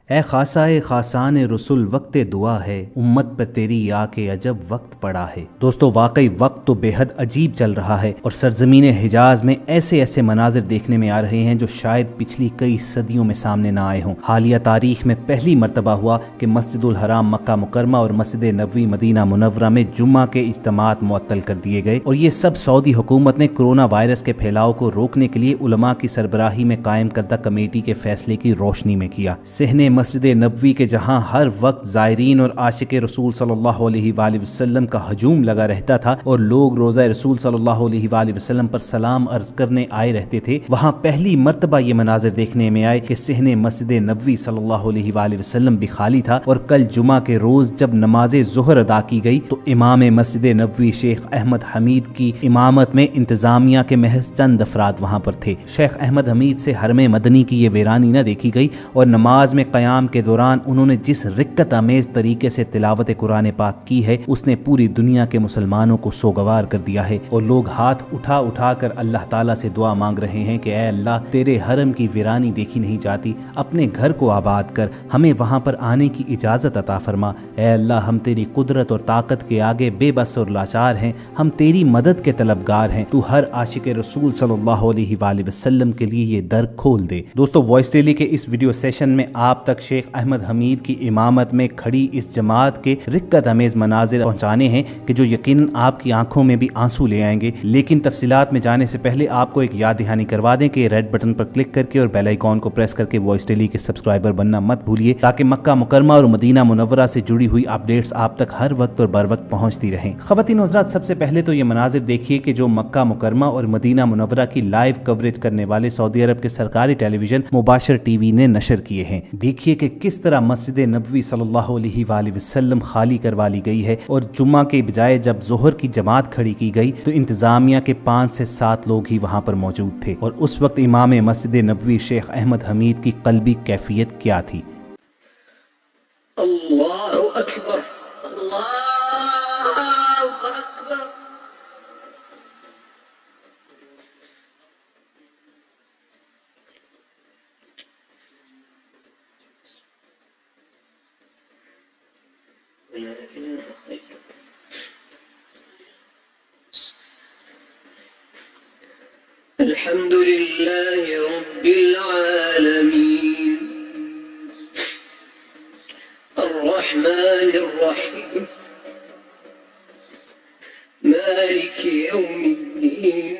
اے خاصائے خاصان رسول وقت دعا ہے، امت پر تیری یا کے عجب وقت پڑا ہے۔ دوستو واقعی وقت تو بے حد عجیب چل رہا ہے اور سرزمین حجاز میں ایسے ایسے مناظر دیکھنے میں آ رہے ہیں جو شاید پچھلی کئی صدیوں میں سامنے نہ آئے ہوں۔ حالیہ تاریخ میں پہلی مرتبہ ہوا کہ مسجد الحرام مکہ مکرمہ اور مسجد نبوی مدینہ منورہ میں جمعہ کے اجتماعات معطل کر دیے گئے، اور یہ سب سعودی حکومت نے کورونا وائرس کے پھیلاؤ کو روکنے کے لیے علماء کی سربراہی میں قائم کردہ کمیٹی کے فیصلے کی روشنی میں کیا۔ صحن مسجد نبوی کے جہاں ہر وقت زائرین اور عاشق رسول صلی اللہ علیہ وآلہ وسلم کا ہجوم لگا رہتا تھا اور لوگ روضہ رسول صلی اللہ علیہ وآلہ وسلم پر سلام عرض کرنے آئے رہتے تھے، وہاں پہلی مرتبہ یہ مناظر دیکھنے میں آئے کہ صحن مسجد نبوی صلی اللہ علیہ وآلہ وسلم بھی خالی تھا، اور کل جمعہ کے روز جب نماز ظہر ادا کی گئی تو امام مسجد نبوی شیخ احمد حمید کی امامت میں انتظامیہ کے محض چند افراد وہاں پر تھے۔ شیخ احمد حمید سے حرم مدنی کی یہ ویرانی نہ دیکھی گئی، اور نماز میں قیام کے دوران انہوں نے جس رکت آمیز طریقے سے تلاوت قرآن پاک کی ہے اس نے پوری دنیا کے مسلمانوں کو سوگوار کر دیا ہے، اور لوگ ہاتھ اٹھا اٹھا کر اللہ تعالیٰ سے دعا مانگ رہے ہیں کہ اے اللہ، تیرے حرم کی ویرانی دیکھی نہیں جاتی، اپنے گھر کو آباد کر، ہمیں وہاں پر آنے کی اجازت عطا فرما۔ اے اللہ، ہم تیری قدرت اور طاقت کے آگے بے بس اور لاچار ہیں، ہم تیری مدد کے طلبگار ہیں، تو ہر عاشق رسول صلی اللہ علیہ وآلہ وسلم کے لیے یہ در کھول دے۔ دوستو وائس ڈیلی کے اس ویڈیو سیشن میں آپ تک شیخ احمد حمید کی امامت میں کھڑی اس جماعت کے رکت امیز مناظر پہنچانے ہیں کہ جو یقیناً آپ کی آنکھوں میں بھی آنسو لے آئیں گے، لیکن تفصیلات میں جانے سے پہلے آپ کو ایک یاد دہانی کروا دیں کہ ریڈ بٹن پر کلک کر کے اور بیل آئیکن کو پریس کر کے وائس ڈیلی کے سبسکرائبر بننا مت بھولیے، تاکہ مکہ مکرمہ اور مدینہ منورہ سے جڑی ہوئی اپڈیٹس آپ تک ہر وقت اور بر وقت پہنچتی رہیں۔ خواتین و حضرات، سب سے پہلے تو یہ مناظر دیکھیے کہ جو مکہ مکرمہ اور مدینہ منورہ کی لائیو کوریج کرنے والے سعودی عرب کے سرکاری ٹیلی ویژن مباشر ٹی وی نے نشر کیے ہیں۔ دیکھیے کہ کس طرح مسجد نبوی صلی اللہ علیہ وآلہ وسلم خالی کروا لی گئی ہے، اور جمعہ کے بجائے جب ظہر کی جماعت کھڑی کی گئی تو انتظامیہ کے 5 سے 7 لوگ ہی وہاں پر موجود تھے، اور اس وقت امام مسجد نبوی شیخ احمد حمید کی قلبی کیفیت کیا تھی؟ اللہ اکبر، اللہ اکبر۔ الحمد للہ رب العالمین الرحمن الرحیم مالک یوم الدین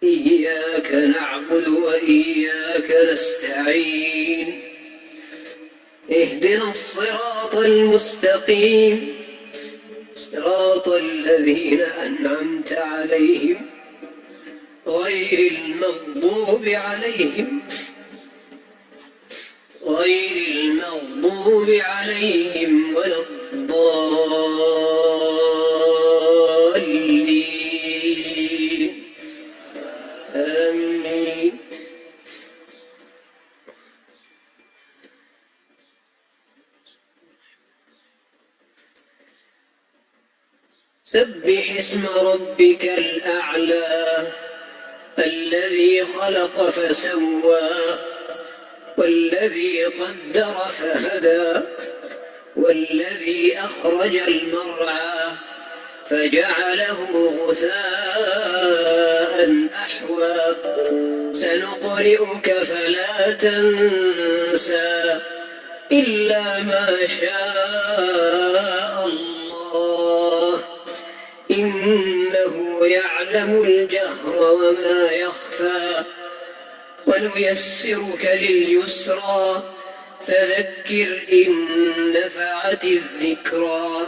ایاک نعبد و ایاک نستعین اهدنا الصراط المستقيم صراط الذين أنعمت عليهم غير المغضوب عليهم ولا الضالين آمين۔ سبح اسم ربك الأعلى الذي خلق فسوى والذي قدر فهدى والذي أخرج المرعى فجعله غثاء أحوى سنقرئك فلا تنسى إلا ما شاء الله إنه يعلم الجهر وما يخفى ونيسرك لليسرى فذكر إن نفعت الذكرى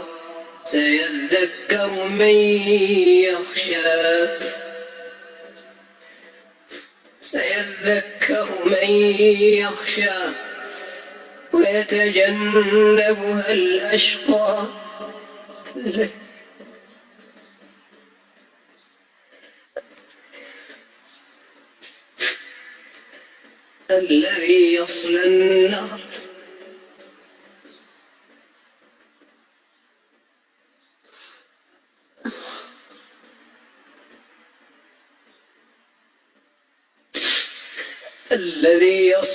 سيذكر من يخشى ويتجنبها الأشقى الذي يصلى النار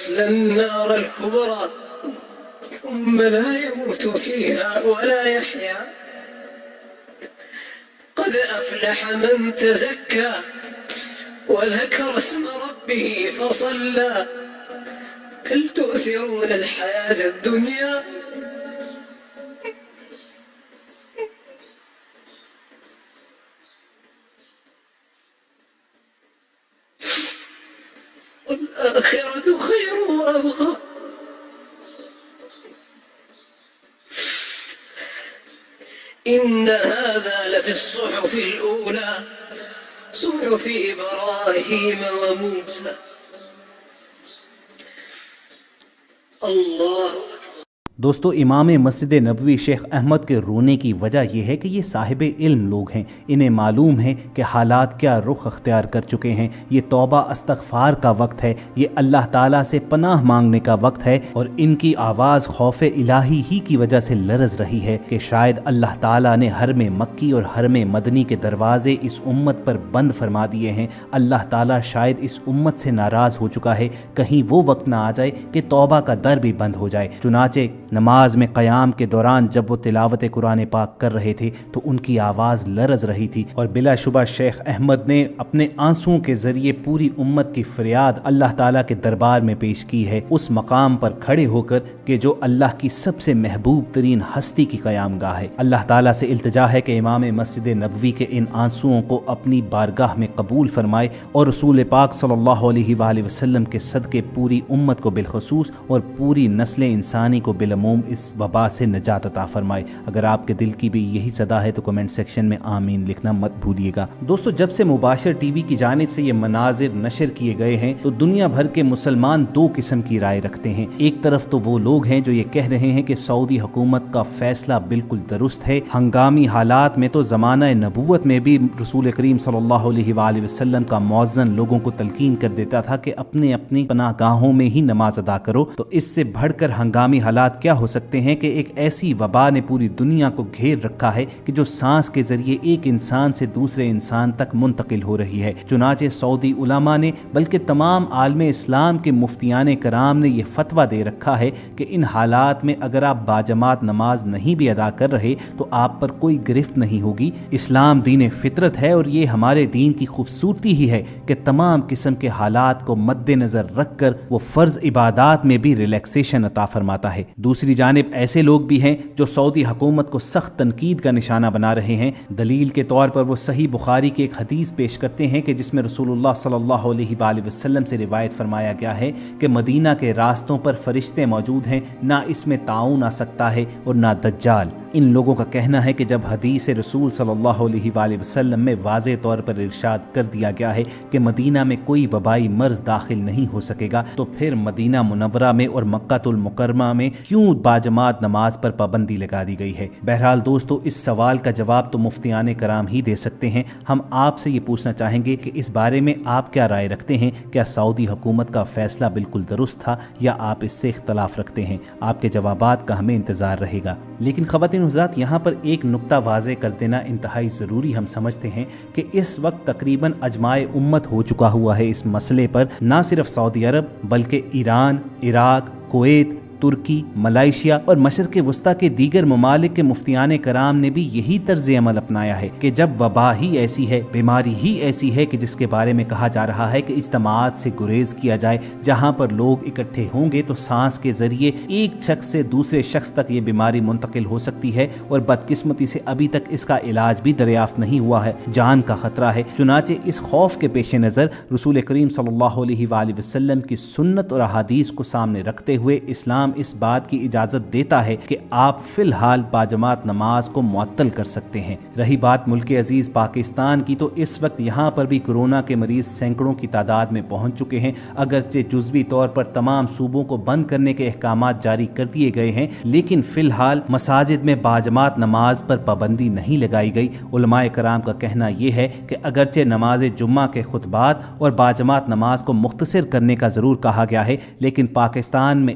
ويصلى النار الكبرى ثم لا يموت فيها ولا يحيا قد أفلح من تزكى وذكر اسم ربه فصلى بل تؤثرون الحياة الدنيا والآخرة خير وأبقى إن هذا لفي الصحف الأولى صحف إبراهيم وموسى الله دوستو امام مسجد نبوی شیخ احمد کے رونے کی وجہ یہ ہے کہ یہ صاحب علم لوگ ہیں، انہیں معلوم ہے کہ حالات کیا رخ اختیار کر چکے ہیں۔ یہ توبہ استغفار کا وقت ہے، یہ اللہ تعالیٰ سے پناہ مانگنے کا وقت ہے، اور ان کی آواز خوف الہی ہی کی وجہ سے لرز رہی ہے کہ شاید اللہ تعالیٰ نے حرم مکی اور حرم مدنی کے دروازے اس امت پر بند فرما دیے ہیں۔ اللہ تعالیٰ شاید اس امت سے ناراض ہو چکا ہے، کہیں وہ وقت نہ آ جائے کہ توبہ کا در بھی بند ہو جائے۔ چنانچہ نماز میں قیام کے دوران جب وہ تلاوت قرآن پاک کر رہے تھے تو ان کی آواز لرز رہی تھی، اور بلا شبہ شیخ احمد نے اپنے آنسوؤں کے ذریعے پوری امت کی فریاد اللہ تعالیٰ کے دربار میں پیش کی ہے، اس مقام پر کھڑے ہو کر کہ جو اللہ کی سب سے محبوب ترین ہستی کی قیام گاہ ہے۔ اللہ تعالیٰ سے التجا ہے کہ امام مسجد نبوی کے ان آنسوؤں کو اپنی بارگاہ میں قبول فرمائے، اور رسول پاک صلی اللہ علیہ وآلہ وسلم کے صدقے پوری امت کو بالخصوص اور پوری نسل انسانی کو بالعموم اس وبا سے نجات عطا فرمائے۔ اگر آپ کے دل کی بھی یہی صدا ہے تو کمنٹ سیکشن میں آمین لکھنا مت بھولیے گا۔ دوستو جب سے مباشر ٹی وی کی جانب سے یہ مناظر نشر کیے گئے ہیں تو دنیا بھر کے مسلمان دو قسم کی رائے رکھتے ہیں۔ ایک طرف تو وہ لوگ ہیں جو یہ کہہ رہے ہیں کہ سعودی حکومت کا فیصلہ بالکل درست ہے، ہنگامی حالات میں تو زمانہ نبوت میں بھی رسول کریم صلی اللہ علیہ وآلہ وسلم کا مؤذن لوگوں کو تلقین کر دیتا تھا کہ اپنے اپنی پناہ گاہوں میں ہی نماز ادا کرو، تو اس سے بڑھ کر ہنگامی حالات کیا ہو سکتے ہیں کہ ایک ایسی وبا نے پوری دنیا کو گھیر رکھا ہے کہ جو سانس کے ذریعے ایک انسان سے دوسرے انسان تک منتقل ہو رہی ہے۔ چنانچہ سعودی علماء نے بلکہ تمام عالم اسلام کے مفتیان کرام نے یہ فتویٰ دے رکھا ہے کہ ان حالات میں اگر آپ باجماعت نماز نہیں بھی ادا کر رہے تو آپ پر کوئی گرفت نہیں ہوگی۔ اسلام دین فطرت ہے، اور یہ ہمارے دین کی خوبصورتی ہی ہے کہ تمام قسم کے حالات کو مد نظر رکھ کر وہ فرض عبادات میں بھی ریلیکسیشن عطا فرماتا ہے۔ دوسری جانب ایسے لوگ بھی ہیں جو سعودی حکومت کو سخت تنقید کا نشانہ بنا رہے ہیں۔ دلیل کے طور پر وہ صحیح بخاری کی ایک حدیث پیش کرتے ہیں کہ جس میں رسول اللہ صلی اللہ علیہ وآلہ وسلم سے روایت فرمایا گیا ہے کہ مدینہ کے راستوں پر فرشتے موجود ہیں، نہ اس میں طاعون آ سکتا ہے اور نہ دجال۔ ان لوگوں کا کہنا ہے کہ جب حدیث رسول صلی اللہ علیہ وآلہ وسلم میں واضح طور پر ارشاد کر دیا گیا ہے کہ مدینہ میں کوئی وبائی مرض داخل نہیں ہو سکے گا، تو پھر مدینہ منورہ میں اور مکہ المکرمہ میں کیوں باجماعت نماز پر پابندی لگا دی گئی ہے؟ بہرحال دوستو اس سوال کا جواب تو مفتیان کرام ہی دے سکتے ہیں۔ ہم آپ سے یہ پوچھنا چاہیں گے کہ اس بارے میں آپ کیا رائے رکھتے ہیں؟ کیا سعودی حکومت کا فیصلہ بالکل درست تھا یا آپ اس سے اختلاف رکھتے ہیں؟ آپ کے جوابات کا ہمیں انتظار رہے گا۔ لیکن خواتین حضرات، یہاں پر ایک نقطہ واضح کر دینا انتہائی ضروری ہم سمجھتے ہیں کہ اس وقت تقریباً اجماع امت ہو چکا ہوا ہے اس مسئلے پر، نہ صرف سعودی عرب بلکہ ایران، عراق، کویت، ترکی، ملائیشیا اور مشرق وسطیٰ کے دیگر ممالک کے مفتیان کرام نے بھی یہی طرز عمل اپنایا ہے کہ جب وبا ہی ایسی ہے، بیماری ہی ایسی ہے کہ جس کے بارے میں کہا جا رہا ہے کہ اجتماعات سے گریز کیا جائے، جہاں پر لوگ اکٹھے ہوں گے تو سانس کے ذریعے ایک شخص سے دوسرے شخص تک یہ بیماری منتقل ہو سکتی ہے، اور بدقسمتی سے ابھی تک اس کا علاج بھی دریافت نہیں ہوا ہے، جان کا خطرہ ہے۔ چنانچہ اس خوف کے پیش نظر رسول کریم صلی اللہ علیہ وآلہ وسلم کی سنت اور احادیث کو سامنے رکھتے ہوئے اسلام اس بات کی اجازت دیتا ہے کہ آپ فی الحال باجماعت نماز کو معطل کر سکتے ہیں۔ رہی بات ملک عزیز پاکستان کی، تو اس وقت یہاں پر بھی کورونا کے مریض سینکڑوں کی تعداد میں پہنچ چکے ہیں۔ اگرچہ جزوی طور پر تمام صوبوں کو بند کرنے کے احکامات جاری کر دیے گئے ہیں، لیکن فی الحال مساجد میں باجماعت نماز پر پابندی نہیں لگائی گئی۔ علماء کرام کا کہنا یہ ہے کہ اگرچہ نماز جمعہ کے خطبات اور باجماعت نماز کو مختصر کرنے کا ضرور کہا گیا ہے، لیکن پاکستان میں